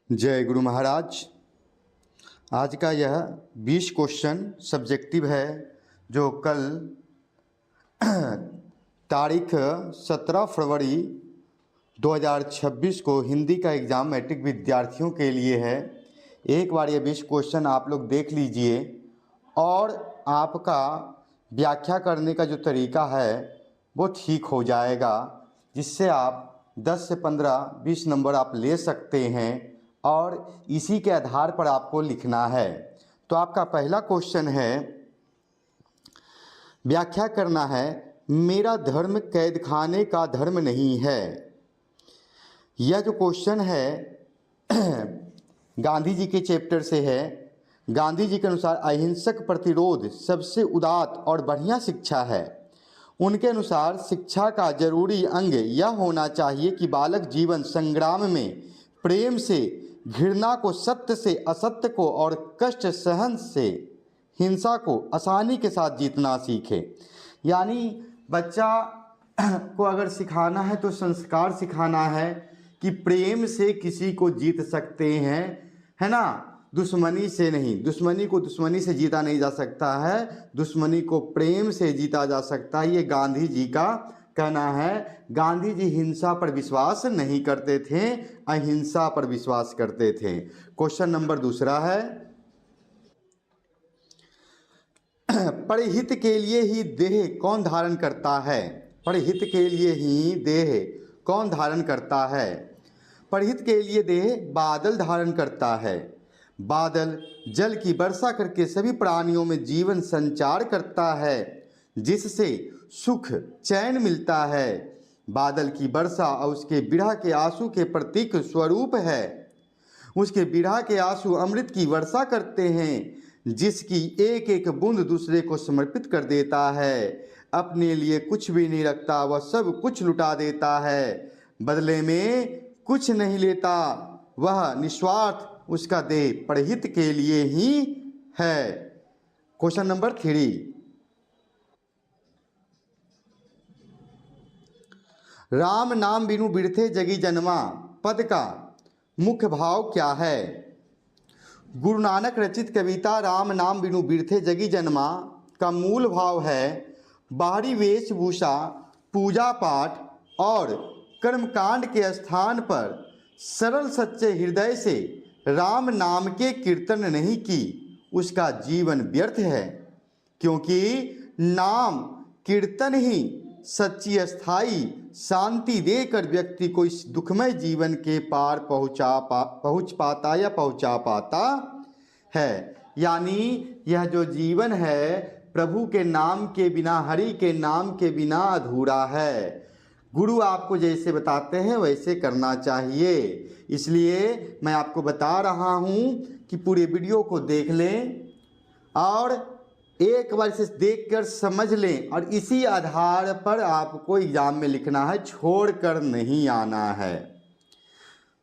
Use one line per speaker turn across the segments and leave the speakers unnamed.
जय गुरु महाराज। आज का यह 20 क्वेश्चन सब्जेक्टिव है जो कल तारीख 17 फरवरी 2026 को हिंदी का एग्ज़ाम मैट्रिक विद्यार्थियों के लिए है। एक बार ये 20 क्वेश्चन आप लोग देख लीजिए और आपका व्याख्या करने का जो तरीका है वो ठीक हो जाएगा, जिससे आप 10 से 15-20 नंबर आप ले सकते हैं और इसी के आधार पर आपको लिखना है। तो आपका पहला क्वेश्चन है, व्याख्या करना है, मेरा धर्म कैद खाने का धर्म नहीं है। यह जो क्वेश्चन है गांधी जी के चैप्टर से है। गांधी जी के अनुसार अहिंसक प्रतिरोध सबसे उदात्त और बढ़िया शिक्षा है। उनके अनुसार शिक्षा का जरूरी अंग यह होना चाहिए कि बालक जीवन संग्राम में प्रेम से घृणा को, सत्य से असत्य को और कष्ट सहन से हिंसा को आसानी के साथ जीतना सीखे। यानी बच्चा को अगर सिखाना है तो संस्कार सिखाना है कि प्रेम से किसी को जीत सकते हैं, है ना, दुश्मनी से नहीं। दुश्मनी को दुश्मनी से जीता नहीं जा सकता है, दुश्मनी को प्रेम से जीता जा सकता है। ये गांधी जी का कहना है। गांधी जी हिंसा पर विश्वास नहीं करते थे, अहिंसा पर विश्वास करते थे। क्वेश्चन नंबर दूसरा है, परहित के लिए ही देह कौन धारण करता है? परहित के लिए ही देह कौन धारण करता है? परहित के लिए देह बादल धारण करता है। बादल जल की वर्षा करके सभी प्राणियों में जीवन संचार करता है, जिससे सुख चैन मिलता है। बादल की वर्षा और उसके बिरह के आंसू के प्रतीक स्वरूप है। उसके बिरह के आंसू अमृत की वर्षा करते हैं, जिसकी एक एक बूंद दूसरे को समर्पित कर देता है। अपने लिए कुछ भी नहीं रखता, वह सब कुछ लुटा देता है, बदले में कुछ नहीं लेता। वह निस्वार्थ, उसका देह परहित के लिए ही है। क्वेश्चन नंबर 3, राम नाम बिनु बिरथे जगी जन्मा पद का मुख्य भाव क्या है? गुरु नानक रचित कविता राम नाम बिनु बिरथे जगी जन्मा का मूल भाव है, बाहरी वेशभूषा, पूजा पाठ और कर्मकांड के स्थान पर सरल सच्चे हृदय से राम नाम के कीर्तन नहीं की, उसका जीवन व्यर्थ है। क्योंकि नाम कीर्तन ही सच्ची स्थायी शांति देकर व्यक्ति को इस दुखमय जीवन के पार पहुंच पाता है। यानी यह जो जीवन है प्रभु के नाम के बिना, हरि के नाम के बिना अधूरा है। गुरु आपको जैसे बताते हैं वैसे करना चाहिए। इसलिए मैं आपको बता रहा हूँ कि पूरे वीडियो को देख लें और एक बार इसे देखकर समझ लें और इसी आधार पर आपको एग्जाम में लिखना है, छोड़कर नहीं आना है।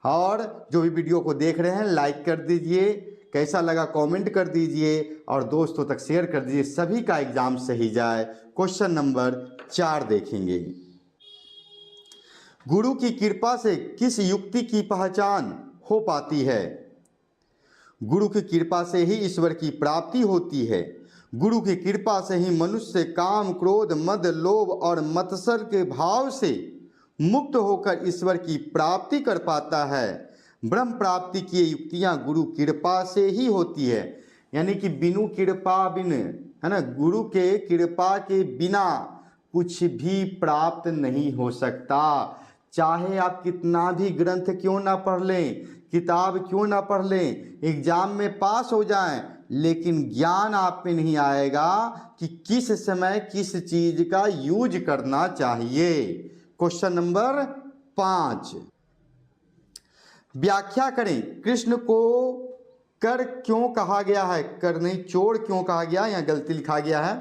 और जो भी वीडियो को देख रहे हैं लाइक कर दीजिए, कैसा लगा कमेंट कर दीजिए और दोस्तों तक शेयर कर दीजिए, सभी का एग्जाम सही जाए। क्वेश्चन नंबर 4 देखेंगे, गुरु की कृपा से किस युक्ति की पहचान हो पाती है? गुरु की कृपा से ही ईश्वर की प्राप्ति होती है। गुरु की कृपा से ही मनुष्य काम, क्रोध, मद, लोभ और मत्सर के भाव से मुक्त होकर ईश्वर की प्राप्ति कर पाता है। ब्रह्म प्राप्ति की युक्तियां गुरु कृपा से ही होती है। यानी कि बिनु कृपा है ना, गुरु के कृपा के बिना कुछ भी प्राप्त नहीं हो सकता। चाहे आप कितना भी ग्रंथ क्यों ना पढ़ लें, किताब क्यों ना पढ़ लें, एग्जाम में पास हो जाएं, लेकिन ज्ञान आप में नहीं आएगा कि किस समय किस चीज का यूज करना चाहिए। क्वेश्चन नंबर 5, व्याख्या करें, कृष्ण को कर क्यों कहा गया है? कर नहीं, चोर क्यों कहा गया? यहाँ गलती लिखा गया है।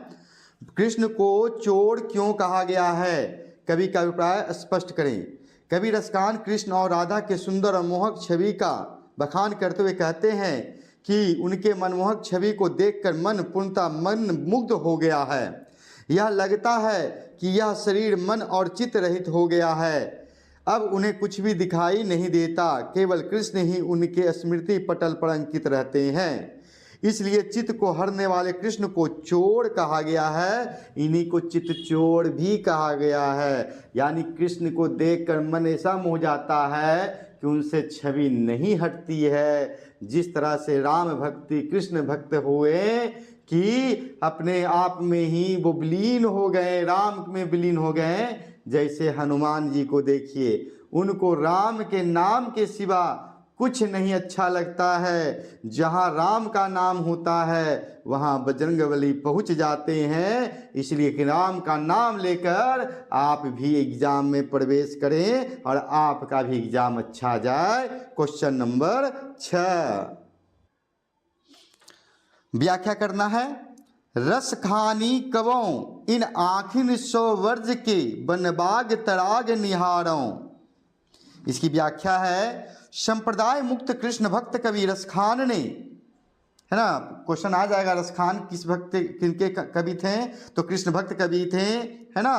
कृष्ण को चोर क्यों कहा गया है? कवि का अभिप्राय स्पष्ट करें। कवि रसकान कृष्ण और राधा के सुंदर और मोहक छवि का बखान करते हुए कहते हैं कि उनके मनमोहक छवि को देखकर मन पूर्णतः मन मुग्ध हो गया है। यह लगता है कि यह शरीर मन और चित्त रहित हो गया है। अब उन्हें कुछ भी दिखाई नहीं देता, केवल कृष्ण ही उनके स्मृति पटल पर अंकित रहते हैं। इसलिए चित्त को हरने वाले कृष्ण को चोर कहा गया है, इन्हीं को चित्त चोर भी कहा गया है। यानी कृष्ण को देखकर मन ऐसा मोह जाता है कि उनसे छवि नहीं हटती है। जिस तरह से राम भक्ति कृष्ण भक्त हुए कि अपने आप में ही वो विलीन हो गए, राम में विलीन हो गए। जैसे हनुमान जी को देखिए, उनको राम के नाम के सिवा कुछ नहीं अच्छा लगता है। जहाँ राम का नाम होता है वहाँ बजरंगबली पहुँच जाते हैं। इसलिए कि राम का नाम लेकर आप भी एग्जाम में प्रवेश करें और आपका भी एग्जाम अच्छा जाए। क्वेश्चन नंबर 6 व्याख्या करना है। रस खानी कवों इन आखिन सौ वर्ज के बनबाग तराग निहारों। इसकी व्याख्या है, संप्रदाय मुक्त कृष्ण भक्त कवि रसखान ने, है ना, क्वेश्चन आ जाएगा रसखान किस भक्त किनके कवि थे, तो कृष्ण भक्त कवि थे, है ना।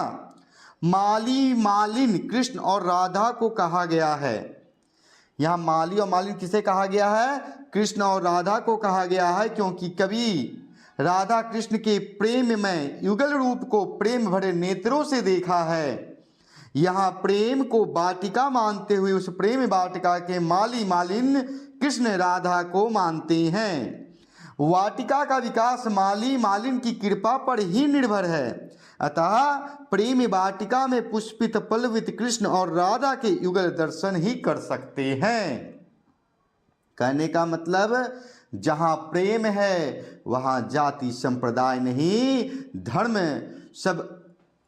माली मालिन कृष्ण और राधा को कहा गया है। यहाँ माली और मालिन किसे कहा गया है? कृष्ण और राधा को कहा गया है, क्योंकि कवि राधा कृष्ण के प्रेम में युगल रूप को प्रेम भरे नेत्रों से देखा है। यहाँ प्रेम को वाटिका मानते हुए उस प्रेम वाटिका के माली मालिन कृष्ण राधा को मानते हैं। वाटिका का विकास माली मालिन की कृपा पर ही निर्भर है। अतः प्रेम वाटिका में पुष्पित पल्लवित कृष्ण और राधा के युगल दर्शन ही कर सकते हैं। कहने का मतलब, जहाँ प्रेम है वहाँ जाति संप्रदाय नहीं, धर्म सब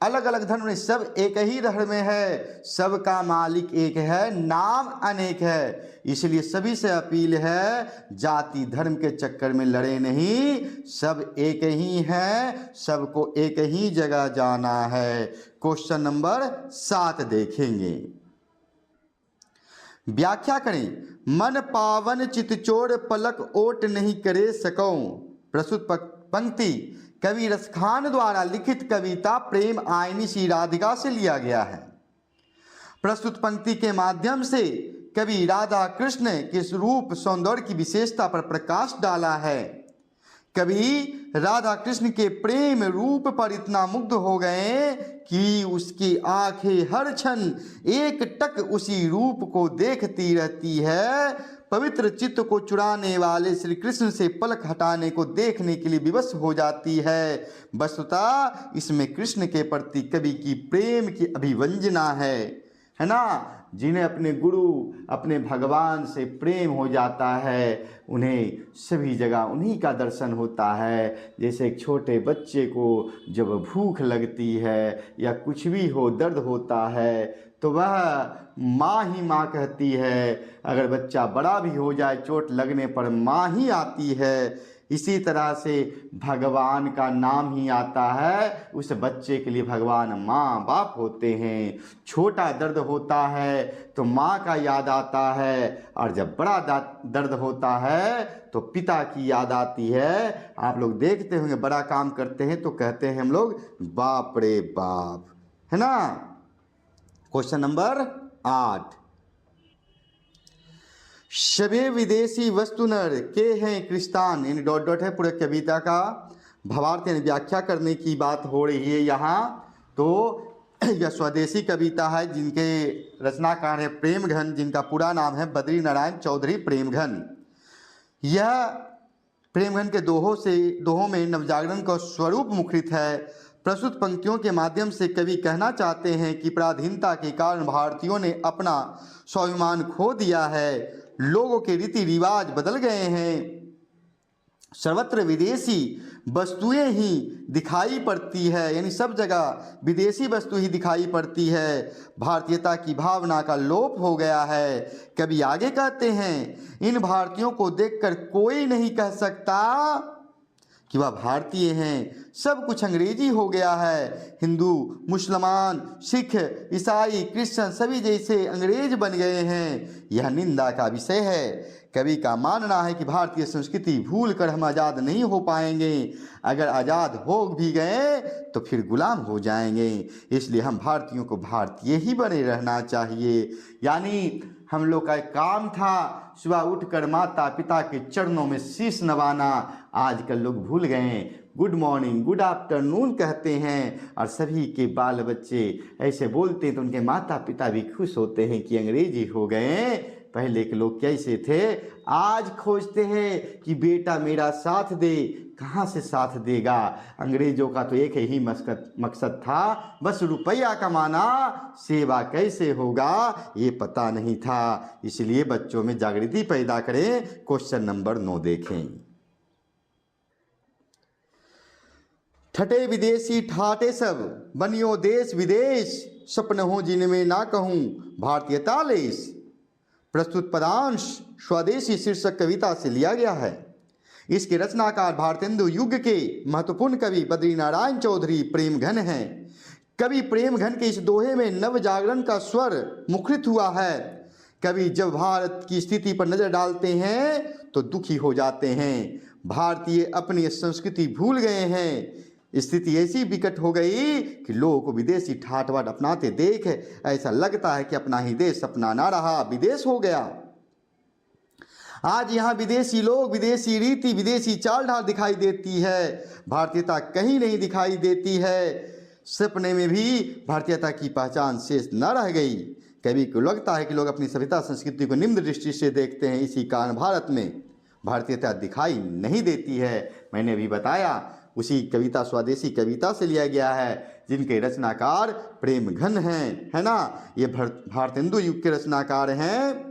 अलग अलग धर्म नहीं, सब एक ही धर्म में है, सबका मालिक एक है, नाम अनेक है। इसलिए सभी से अपील है, जाति धर्म के चक्कर में लड़े नहीं, सब एक ही हैं, सबको एक ही जगह जाना है। क्वेश्चन नंबर 7 देखेंगे। व्याख्या करें। मन पावन चितचोर पलक ओट नहीं करे सकूं। प्रस्तुत पंक्ति कवि रसखान द्वारा लिखित कविता प्रेम आयनी श्री राधिका से लिया गया है। प्रस्तुत पंक्ति के माध्यम से कवि राधा कृष्ण के रूप सौंदर्य की विशेषता पर प्रकाश डाला है। कवि राधा कृष्ण के प्रेम रूप पर इतना मुग्ध हो गए कि उसकी आंखें हर क्षण एक टक उसी रूप को देखती रहती है। पवित्र चित्त को चुराने वाले श्री कृष्ण से पलक हटाने को देखने के लिए विवश हो जाती है। वस्तुतः इसमें कृष्ण के प्रति कवि की प्रेम की अभिव्यंजना है ना। जिन्हें अपने गुरु अपने भगवान से प्रेम हो जाता है, उन्हें सभी जगह उन्हीं का दर्शन होता है। जैसे एक छोटे बच्चे को जब भूख लगती है या कुछ भी हो, दर्द होता है, तो वह माँ ही माँ कहती है। अगर बच्चा बड़ा भी हो जाए, चोट लगने पर माँ ही आती है। इसी तरह से भगवान का नाम ही आता है, उस बच्चे के लिए भगवान माँ बाप होते हैं। छोटा दर्द होता है तो माँ का याद आता है, और जब बड़ा दर्द होता है तो पिता की याद आती है। आप लोग देखते होंगे, बड़ा काम करते हैं तो कहते हैं हम लोग बाप रे बाप, है ना। Question number 8। सभी विदेशी वस्तु नर के हैं क्रिस्तान, यानी डॉट डॉट है पूरे कविता का भावार्थ यानी व्याख्या करने की बात हो रही है यहाँ। तो यह स्वदेशी कविता है, जिनके रचनाकार है प्रेमघन, जिनका पूरा नाम है बद्री नारायण चौधरी प्रेमघन। यह प्रेमघन के दोहों में नवजागरण का स्वरूप मुखरित है। प्रस्तुत पंक्तियों के माध्यम से कवि कहना चाहते हैं कि पराधीनता के कारण भारतीयों ने अपना स्वाभिमान खो दिया है, लोगों के रीति रिवाज बदल गए हैं, सर्वत्र विदेशी वस्तुएं ही दिखाई पड़ती है, यानी सब जगह विदेशी वस्तु ही दिखाई पड़ती है। भारतीयता की भावना का लोप हो गया है। कवि आगे कहते हैं, इन भारतीयों को देखकर कोई नहीं कह सकता कि वह भारतीय हैं। सब कुछ अंग्रेजी हो गया है। हिंदू, मुसलमान, सिख, ईसाई, क्रिश्चियन सभी जैसे अंग्रेज बन गए हैं। यह निंदा का विषय है। कवि का मानना है कि भारतीय संस्कृति भूल कर हम आज़ाद नहीं हो पाएंगे। अगर आज़ाद हो भी गए तो फिर गुलाम हो जाएंगे। इसलिए हम भारतीयों को भारतीय ही बने रहना चाहिए। यानी हम लोग का एक काम था सुबह उठकर माता पिता के चरणों में शीश नवाना। आजकल लोग भूल गए हैं। गुड मॉर्निंग, गुड आफ्टरनून कहते हैं और सभी के बाल बच्चे ऐसे बोलते हैं तो उनके माता पिता भी खुश होते हैं कि अंग्रेजी हो गए। पहले के लोग कैसे थे? आज खोजते हैं कि बेटा मेरा साथ दे। कहाँ से साथ देगा? अंग्रेजों का तो एक ही मकसद था, बस रुपया कमाना। सेवा कैसे होगा ये पता नहीं था। इसलिए बच्चों में जागृति पैदा करें। क्वेश्चन नंबर 9 देखें। ठटे विदेशी ठाटे सब, बनियो देश विदेश, सपन हो जिनमें ना कहूँ भारतीयता लेस। प्रस्तुत पदांश स्वदेशी शीर्षक कविता से लिया गया है। इसके रचनाकार भारतेंदु युग के महत्वपूर्ण कवि बद्रीनारायण चौधरी प्रेमघन हैं। कवि प्रेमघन के इस दोहे में नव जागरण का स्वर मुखरित हुआ है। कवि जब भारत की स्थिति पर नजर डालते हैं तो दुखी हो जाते हैं। भारतीय अपनी संस्कृति भूल गए हैं। स्थिति ऐसी विकट हो गई कि लोगों को विदेशी ठाट बाट अपनाते देख ऐसा लगता है कि अपना ही देश अपना ना रहा, विदेश हो गया। आज यहाँ विदेशी लोग, विदेशी रीति, विदेशी चाल ढाल दिखाई देती है। भारतीयता कहीं नहीं दिखाई देती है। सपने में भी भारतीयता की पहचान शेष न रह गई। कवि को लगता है कि लोग अपनी सभ्यता संस्कृति को निम्न दृष्टि से देखते हैं। इसी कारण भारत में भारतीयता दिखाई नहीं देती है। मैंने अभी बताया उसी कविता स्वदेशी कविता से लिया गया है, जिनके रचनाकार प्रेमघन हैं, है ना। ये भारतेंदु युग के रचनाकार हैं।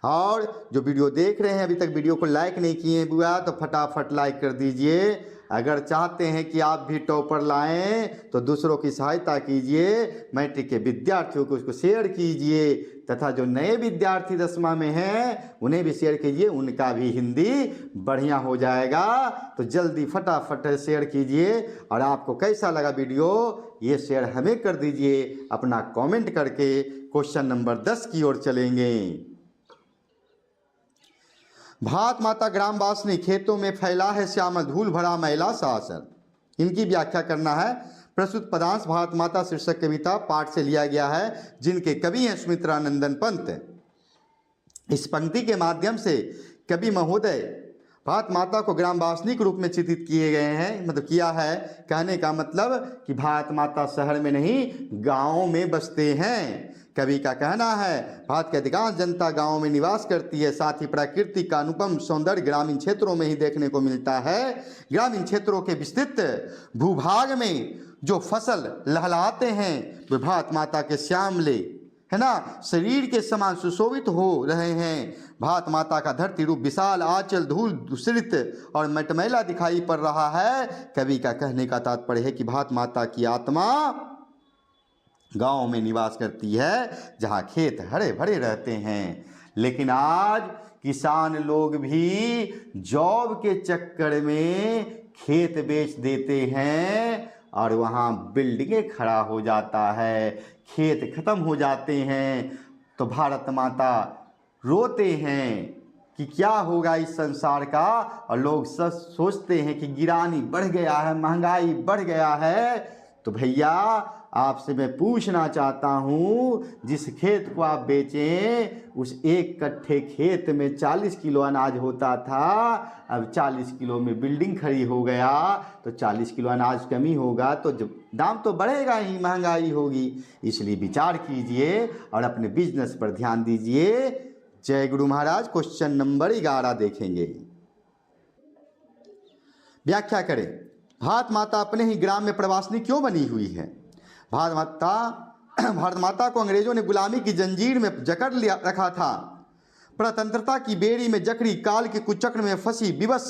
और जो वीडियो देख रहे हैं अभी तक वीडियो को लाइक नहीं किए बुआ तो फटाफट लाइक कर दीजिए। अगर चाहते हैं कि आप भी टॉपर लाएं तो दूसरों की सहायता कीजिए। मैट्रिक के विद्यार्थियों को उसको शेयर कीजिए तथा जो नए विद्यार्थी 10वीं में हैं उन्हें भी शेयर कीजिए। उनका भी हिंदी बढ़िया हो जाएगा। तो जल्दी फटाफट शेयर कीजिए। और आपको कैसा लगा वीडियो ये शेयर हमें कर दीजिए अपना कमेंट करके। क्वेश्चन नंबर 10 की ओर चलेंगे। भात माता ग्रामवासिनी, खेतों में फैला है श्यामल धूल भरा मैला सा असर। इनकी व्याख्या करना है। प्रस्तुत पदांश भारत माता शीर्षक कविता पाठ से लिया गया है, जिनके कवि हैं सुमित्रानंदन पंत। इस पंक्ति के माध्यम से कवि महोदय भारत माता को ग्रामवासिनी के रूप में चित्रित किए गए हैं, मतलब किया है। कहने का मतलब कि भारत माता शहर में नहीं गाँव में बसते हैं। कवि का कहना है भारत की अधिकांश जनता गाँव में निवास करती है। साथ ही प्रकृति का अनुपम सौंदर्य ग्रामीण क्षेत्रों में ही देखने को मिलता है। ग्रामीण क्षेत्रों के विस्तृत भूभाग में जो फसल लहलाते हैं वे भारत माता के श्यामले, है ना, शरीर के समान सुशोभित हो रहे हैं। भारत माता का धरती रूप विशाल आंचल धूल दूषित और मटमैला दिखाई पड़ रहा है। कवि का कहने का तात्पर्य है कि भारत माता की आत्मा गांव में निवास करती है जहां खेत हरे भरे रहते हैं। लेकिन आज किसान लोग भी जॉब के चक्कर में खेत बेच देते हैं और वहां बिल्डिंगें खड़ा हो जाता है, खेत खत्म हो जाते हैं। तो भारत माता रोते हैं कि क्या होगा इस संसार का। और लोग सब सोचते हैं कि गिरानी बढ़ गया है, महंगाई बढ़ गया है। तो भैया आपसे मैं पूछना चाहता हूँ, जिस खेत को आप बेचें उस एक कट्ठे खेत में 40 किलो अनाज होता था, अब 40 किलो में बिल्डिंग खड़ी हो गया तो 40 किलो अनाज कमी होगा तो दाम तो बढ़ेगा ही, महंगाई होगी। इसलिए विचार कीजिए और अपने बिजनेस पर ध्यान दीजिए। जय गुरु महाराज। क्वेश्चन नंबर 11 देखेंगे। व्याख्या करें। भारत माता अपने ही ग्राम में प्रवासिनी क्यों बनी हुई है? भारत माता को अंग्रेजों ने गुलामी की जंजीर में जकड़ लिया रखा था। प्रतंत्रता की बेड़ी में जकड़ी काल के कुचक्र में फंसी विवश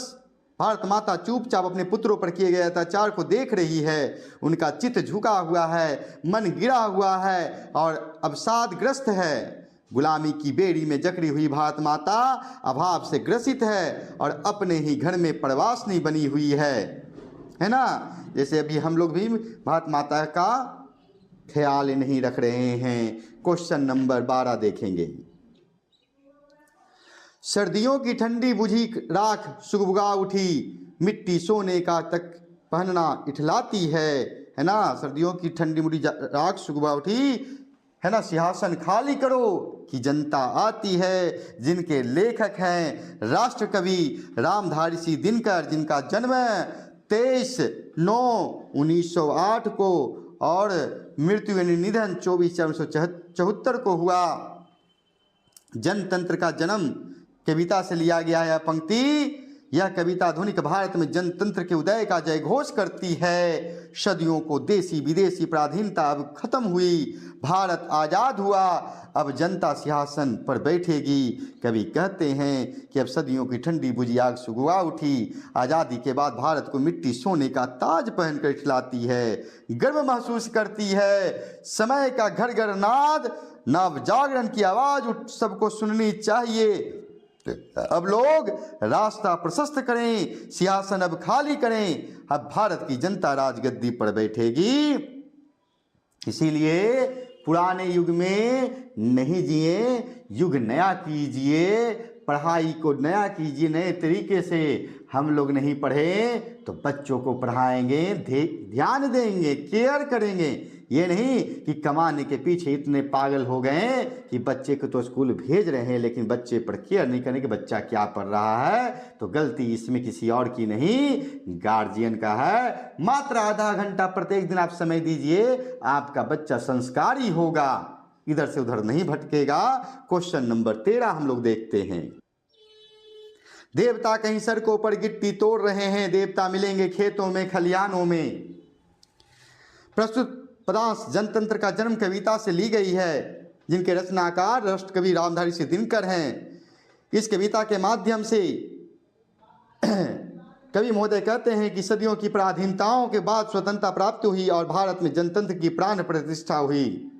भारत माता चुपचाप अपने पुत्रों पर किए गए अत्याचार को देख रही है। उनका चित्त झुका हुआ है, मन गिरा हुआ है और अवसादग्रस्त है। गुलामी की बेड़ी में जकड़ी हुई भारत माता अभाव से ग्रसित है और अपने ही घर में प्रवासनी बनी हुई है ना। जैसे अभी हम लोग भी भारत माता का ख्याल नहीं रख रहे हैं। क्वेश्चन नंबर 12 देखेंगे। सर्दियों की ठंडी बुझी राख सुगबुगा उठी, मिट्टी सोने का तक पहनना इठलाती है ना। सर्दियों की ठंडी बुझी राख सुगबुगा उठी, है ना। सिंहासन खाली करो कि जनता आती है। जिनके लेखक हैं राष्ट्र कवि रामधारी सिंह दिनकर, जिनका जन्म 23/9/1908 को और मृत्यु यानी निधन 24/4/1974 को हुआ। जनतंत्र का जन्म कविता से लिया गया है। पंक्ति यह कविता आधुनिक भारत में जनतंत्र के उदय का जय घोष करती है। सदियों को देसी विदेशी पराधीनता अब खत्म हुई, भारत आज़ाद हुआ, अब जनता सिंहासन पर बैठेगी। कवि कहते हैं कि अब सदियों की ठंडी बुझी आग सुगुआ उठी, आज़ादी के बाद भारत को मिट्टी सोने का ताज पहनकर खिलाती है, गर्व महसूस करती है। समय का घर घर नाद, नव जागरण की आवाज़ सबको सुननी चाहिए। अब लोग रास्ता प्रशस्त करें, सिंहासन अब खाली करें, अब भारत की जनता राजगद्दी पर बैठेगी। इसीलिए पुराने युग में नहीं जिए, युग नया कीजिए, पढ़ाई को नया कीजिए नए तरीके से। हम लोग नहीं पढ़े तो बच्चों को पढ़ाएंगे, ध्यान देंगे, केयर करेंगे। ये नहीं कि कमाने के पीछे इतने पागल हो गए कि बच्चे को तो स्कूल भेज रहे हैं लेकिन बच्चे पर केयर नहीं करेंगे कि बच्चा क्या पढ़ रहा है। तो गलती इसमें किसी और की नहीं, गार्जियन का है। मात्र आधा घंटा प्रत्येक दिन आप समय दीजिए, आपका बच्चा संस्कारी होगा, इधर से उधर नहीं भटकेगा। क्वेश्चन नंबर 13 हम लोग देखते हैं। देवता कहीं सड़कों पर गिट्टी तोड़ रहे हैं, देवता मिलेंगे खेतों में खलिहानों में। प्रस्तुत पदांश जनतंत्र का जन्म कविता से ली गई है, जिनके रचनाकार राष्ट्र कवि रामधारी सिंह दिनकर हैं। इस कविता के माध्यम से कवि महोदय कहते हैं कि सदियों की पराधीनताओं के बाद स्वतंत्रता प्राप्त हुई और भारत में जनतंत्र की प्राण प्रतिष्ठा हुई।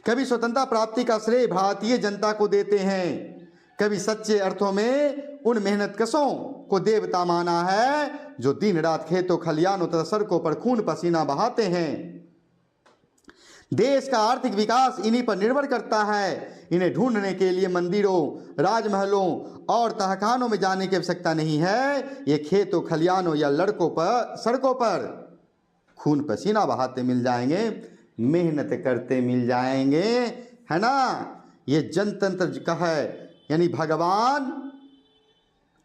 कवि स्वतंत्रता प्राप्ति का श्रेय भारतीय जनता को देते हैं। कवि सच्चे अर्थों में उन मेहनतकशों को देवता माना है जो दिन रात खेतों खलिहानों तथा सड़कों पर खून पसीना बहाते हैं। देश का आर्थिक विकास इन्हीं पर निर्भर करता है। इन्हें ढूंढने के लिए मंदिरों, राजमहलों और तहखानों में जाने की आवश्यकता नहीं है। ये खेतों खलिहानों या सड़कों पर खून पसीना बहाते मिल जाएंगे, मेहनत करते मिल जाएंगे, है ना। ये जनतंत्र का है, यानी भगवान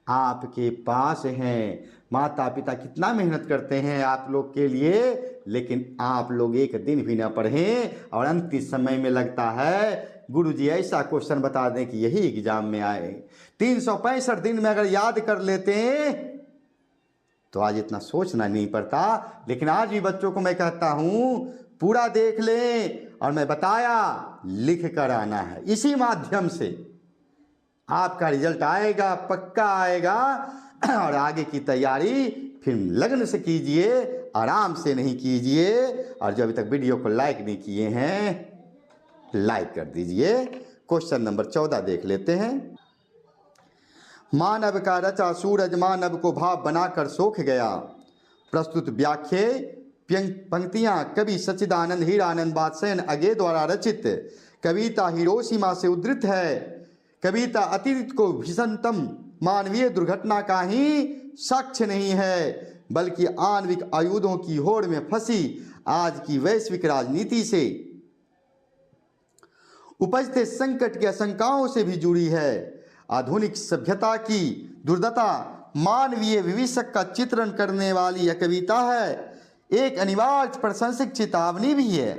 आपके पास हैं। माता पिता कितना मेहनत करते हैं आप लोग के लिए, लेकिन आप लोग एक दिन भी ना पढ़ें और अंतिम समय में लगता है गुरुजी ऐसा क्वेश्चन बता दें कि यही एग्जाम में आए। 365 दिन में अगर याद कर लेते तो आज इतना सोचना नहीं पड़ता। लेकिन आज भी बच्चों को मैं कहता हूँ पूरा देख लें, और मैं बताया लिख कर आना है। इसी माध्यम से आपका रिजल्ट आएगा, पक्का आएगा। और आगे की तैयारी फिर लगन से कीजिए, आराम से नहीं कीजिए। और जो अभी तक वीडियो को लाइक नहीं किए हैं लाइक कर दीजिए। क्वेश्चन नंबर 14 देख लेते हैं। मानव का रचा सूरज मानव को भाव बनाकर सोख गया। प्रस्तुत व्याख्या पंक्तियां कवि सच्चिदानंद हीरानंद बादशाह अगे द्वारा रचित कविता हिरोशिमा से उद्धृत है। कविता अतीत को भीषणतम मानवीय दुर्घटना का ही साक्ष्य नहीं है, बल्कि आणविक आयुधों की होड़ में फंसी आज की वैश्विक राजनीति से उपजते संकट की आशंकाओं से भी जुड़ी है। आधुनिक सभ्यता की दुर्दशा मानवीय भविष्य का चित्रण करने वाली यह कविता है। एक अनिवार्य प्रासंगिक चेतावनी भी है।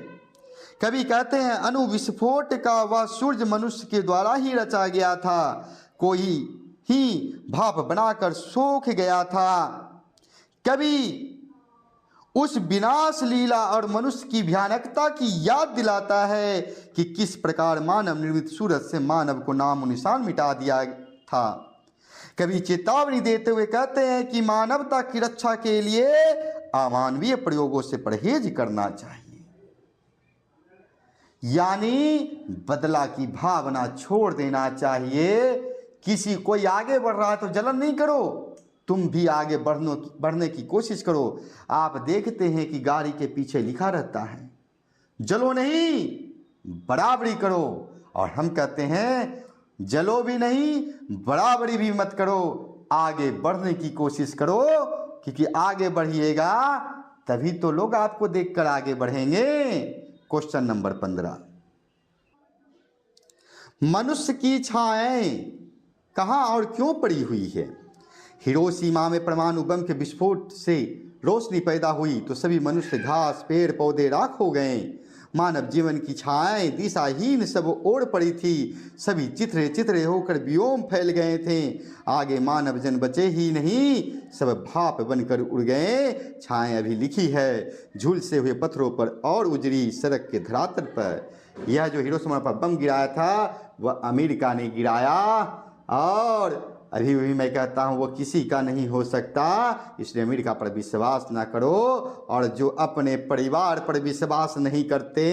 कवि कहते हैं अणु विस्फोट का वह सूर्य मनुष्य के द्वारा ही रचा गया था, कोई ही भाप बनाकर सोख गया था। कवि उस विनाश लीला और मनुष्य की भयानकता की याद दिलाता है कि किस प्रकार मानव निर्मित सूरज से मानव को नामो निशान मिटा दिया था। कवि चेतावनी देते हुए कहते हैं कि मानवता की रक्षा के लिए अमानवीय प्रयोगों से परहेज करना चाहिए। यानी बदला की भावना छोड़ देना चाहिए। किसी कोई आगे बढ़ रहा है तो जलन नहीं करो, तुम भी आगे बढ़ने की कोशिश करो। आप देखते हैं कि गाड़ी के पीछे लिखा रहता है जलो नहीं, बराबरी करो। और हम कहते हैं जलो भी नहीं, बराबरी भी मत करो, आगे बढ़ने की कोशिश करो, क्योंकि आगे बढ़िएगा तभी तो लोग आपको देखकर आगे बढ़ेंगे। क्वेश्चन नंबर 15, मनुष्य की छाएं कहाँ और क्यों पड़ी हुई है? हिरोशिमा में परमाणु बम के विस्फोट से रोशनी पैदा हुई तो सभी मनुष्य, घास, पेड़ पौधे राख हो गए। मानव जीवन की छाएं दिशाहीन सब ओर पड़ी थी, सभी चित्रे चित्रे होकर व्योम फैल गए थे। आगे मानव जन बचे ही नहीं, सब भाप बनकर उड़ गए। छाएं अभी लिखी है झुलसे हुए पत्थरों पर और उजड़ी सड़क के धरातल पर। यह जो हिरोशिमा पर बम गिराया था वह अमेरिका ने गिराया, और अभी भी मैं कहता हूँ वो किसी का नहीं हो सकता, इसलिए अमेरिका पर विश्वास ना करो। और जो अपने परिवार पर विश्वास नहीं करते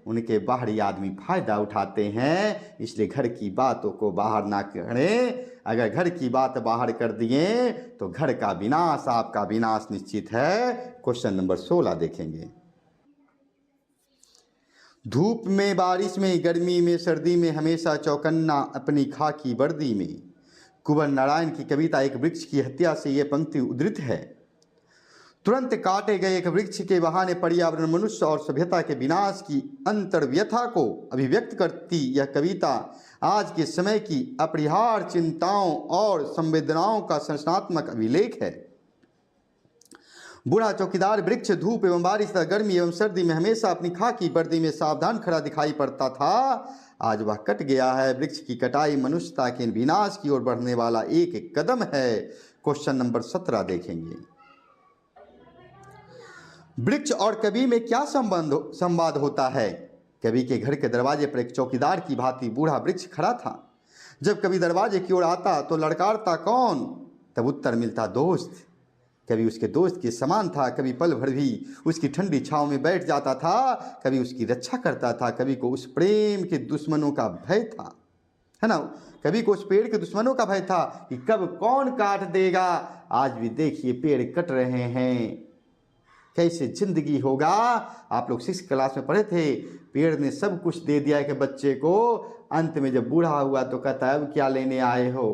उनके बाहरी आदमी फायदा उठाते हैं, इसलिए घर की बातों को बाहर ना करें। अगर घर की बात बाहर कर दिए तो घर का विनाश, आपका विनाश निश्चित है। क्वेश्चन नंबर 16 देखेंगे। धूप में, बारिश में, गर्मी में, सर्दी में हमेशा चौकन्ना अपनी खाकी वर्दी में। कुंवर नारायण की कविता एक वृक्ष की हत्या से यह पंक्ति उद्धृत है। तुरंत काटे गए एक वृक्ष के बहाने पर्यावरण, मनुष्य और सभ्यता के विनाश की अंतर्व्यथा को अभिव्यक्त करती यह कविता आज के समय की अपरिहार्य चिंताओं और संवेदनाओं का संरचनात्मक अभिलेख है। बूढ़ा चौकीदार वृक्ष धूप एवं बारिश, गर्मी एवं सर्दी में हमेशा अपनी खाकी वर्दी में सावधान खड़ा दिखाई पड़ता था। आज वह कट गया है। वृक्ष की कटाई मनुष्यता के विनाश की ओर बढ़ने वाला एक एक कदम है। क्वेश्चन नंबर 17 देखेंगे। वृक्ष और कवि में क्या संवाद होता है? कवि के घर के दरवाजे पर एक चौकीदार की भांति बूढ़ा वृक्ष खड़ा था। जब कवि दरवाजे की ओर आता तो लड़काता कौन? तब उत्तर मिलता दोस्त। कभी उसके दोस्त के समान था, कभी पल भर भी उसकी ठंडी छांव में बैठ जाता था, कभी उसकी रक्षा करता था, कभी को उस प्रेम के दुश्मनों का भय था, है ना। कभी को उस पेड़ के दुश्मनों का भय था कि कब कौन काट देगा। आज भी देखिए पेड़ कट रहे हैं, कैसे जिंदगी होगा। आप लोग 6th क्लास में पढ़े थे, पेड़ ने सब कुछ दे दिया कि बच्चे को, अंत में जब बूढ़ा हुआ तो कहता है अब क्या लेने आए हो,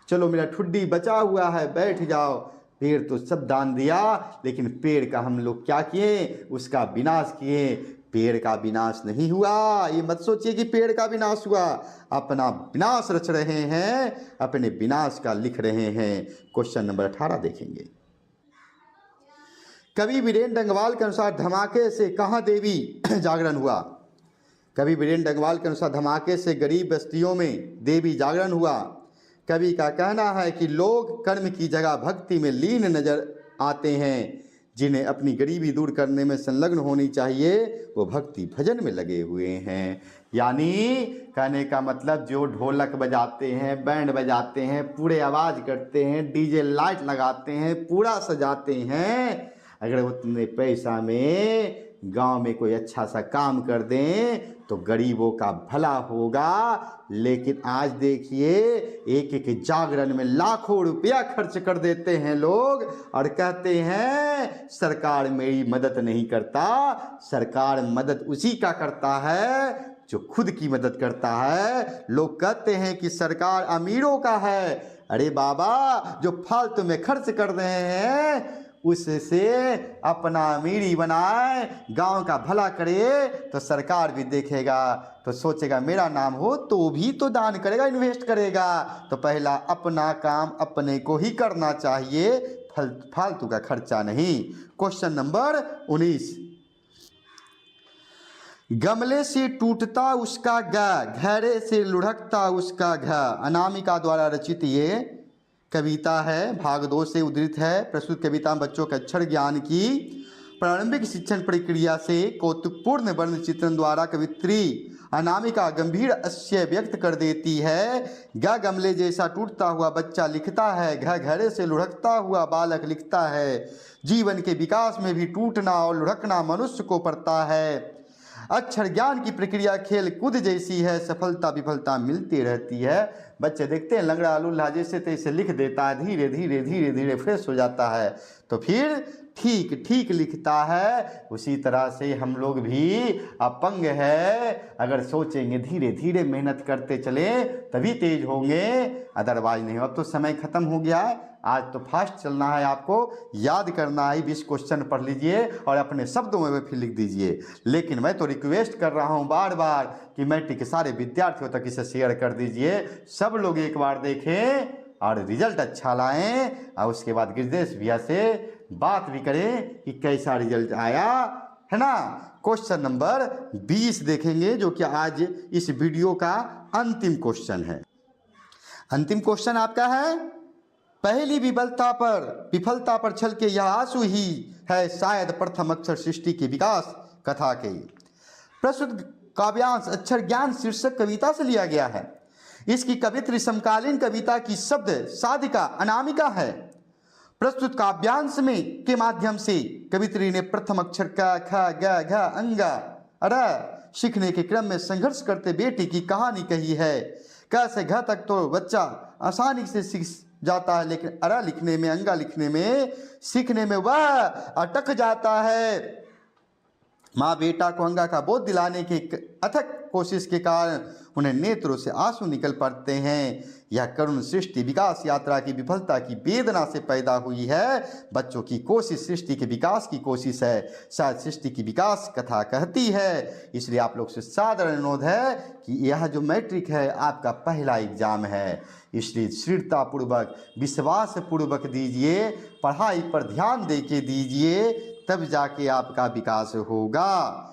चलो मेरा ठुड्डी बचा हुआ है बैठ जाओ। पेड़ तो सब दान दिया, लेकिन पेड़ का हम लोग क्या किए? उसका विनाश किए। पेड़ का विनाश नहीं हुआ, ये मत सोचिए कि पेड़ का विनाश हुआ। अपना विनाश रच रहे हैं, अपने विनाश का लिख रहे हैं। क्वेश्चन नंबर 18 देखेंगे। कवि वीरेंद्र डंगवाल के अनुसार धमाके से कहाँ देवी जागरण हुआ? कवि वीरेंद्र डंगवाल के अनुसार धमाके से गरीब बस्तियों में देवी जागरण हुआ। कवि का कहना है कि लोग कर्म की जगह भक्ति में लीन नजर आते हैं। जिन्हें अपनी गरीबी दूर करने में संलग्न होनी चाहिए वो भक्ति भजन में लगे हुए हैं। यानी कहने का मतलब जो ढोलक बजाते हैं, बैंड बजाते हैं, पूरे आवाज़ करते हैं, डीजे लाइट लगाते हैं, पूरा सजाते हैं, अगर उतने पैसा में गांव में कोई अच्छा सा काम कर दें तो गरीबों का भला होगा। लेकिन आज देखिए एक एक जागरण में लाखों रुपया खर्च कर देते हैं लोग और कहते हैं सरकार मेरी मदद नहीं करता। सरकार मदद उसी का करता है जो खुद की मदद करता है। लोग कहते हैं कि सरकार अमीरों का है। अरे बाबा, जो फालतू में खर्च कर रहे हैं उससे अपना अमीरी बनाए, गांव का भला करे तो सरकार भी देखेगा, तो सोचेगा मेरा नाम हो तो भी तो दान करेगा, इन्वेस्ट करेगा। तो पहला अपना काम अपने को ही करना चाहिए, फालतू का खर्चा नहीं। Question number 19। गमले से टूटता उसका ग, घड़े से लुढ़कता उसका घ। अनामिका द्वारा रचित ये कविता है, भाग 2 से उद्धृत है। प्रस्तुत कविता बच्चों के अक्षर ज्ञान की प्रारंभिक शिक्षण प्रक्रिया से कौतुकपूर्ण वर्ण चित्रण द्वारा कवित्री अनामिका गंभीर आशय व्यक्त कर देती है। ग गमले जैसा टूटता हुआ बच्चा लिखता है, घ घड़े से लुढ़कता हुआ बालक लिखता है। जीवन के विकास में भी टूटना और लुढ़कना मनुष्य को पड़ता है। अक्षर ज्ञान की प्रक्रिया खेल कूद जैसी है, सफलता विफलता मिलती रहती है। बच्चे देखते हैं लंगड़ा लूल्हा जैसे तैसे लिख देता है, धीरे धीरे धीरे धीरे फ्रेश हो जाता है, तो फिर ठीक ठीक लिखता है। उसी तरह से हम लोग भी अपंग है, अगर सोचेंगे धीरे धीरे मेहनत करते चले तभी तेज होंगे, अदरवाइज नहीं। अब तो समय खत्म हो गया है, आज तो फास्ट चलना है, आपको याद करना है। 20 क्वेश्चन पढ़ लीजिए और अपने शब्दों में फिर लिख दीजिए। लेकिन मैं तो रिक्वेस्ट कर रहा हूँ बार बार कि मैट्रिक के सारे विद्यार्थियों तक इसे शेयर कर दीजिए, सब लोग एक बार देखें और रिजल्ट अच्छा लाएं, और उसके बाद गिरदेश भैया से बात भी करें कि कैसा रिजल्ट आया, है ना। क्वेश्चन नंबर 20 देखेंगे, जो कि आज इस वीडियो का अंतिम क्वेश्चन है। अंतिम क्वेश्चन आपका है, पहली विफलता पर छल के यह आंसू ही है शायद प्रथम अक्षर सृष्टि के विकास कथा के। प्रस्तुत काव्यांश अक्षर ज्ञान शीर्षक कविता से लिया गया है। इसकी कवित्री समकालीन कविता की शब्द साधिका अनामिका है। प्रस्तुत काव्यांश में के माध्यम से कवित्री ने प्रथम अक्षर का ख ग घ अंग र सीखने के क्रम में संघर्ष करते बेटे की कहानी कही है। क से घ तक तो बच्चा आसानी से सीख जाता है, लेकिन अरा लिखने में, अंगा लिखने में, सीखने में वह अटक जाता है। माँ बेटा को अंगा का बोध दिलाने की अथक कोशिश के कारण उन्हें नेत्रों से आंसू निकल पड़ते हैं। यह करुण सृष्टि विकास यात्रा की विफलता की वेदना से पैदा हुई है। बच्चों की कोशिश सृष्टि के विकास की कोशिश है, शायद सृष्टि की विकास कथा कहती है। इसलिए आप लोग से सादर अनुरोध है कि यह जो मैट्रिक है आपका पहला एग्जाम है, इसलिए दृढ़तापूर्वक विश्वास पूर्वक दीजिए, पढ़ाई पर ध्यान दे के दीजिए, तब जाके आपका विकास होगा।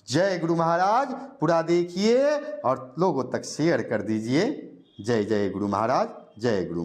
जय गुरु महाराज। पूरा देखिए और लोगों तक शेयर कर दीजिए। जय जय गुरु महाराज, जय गुरु।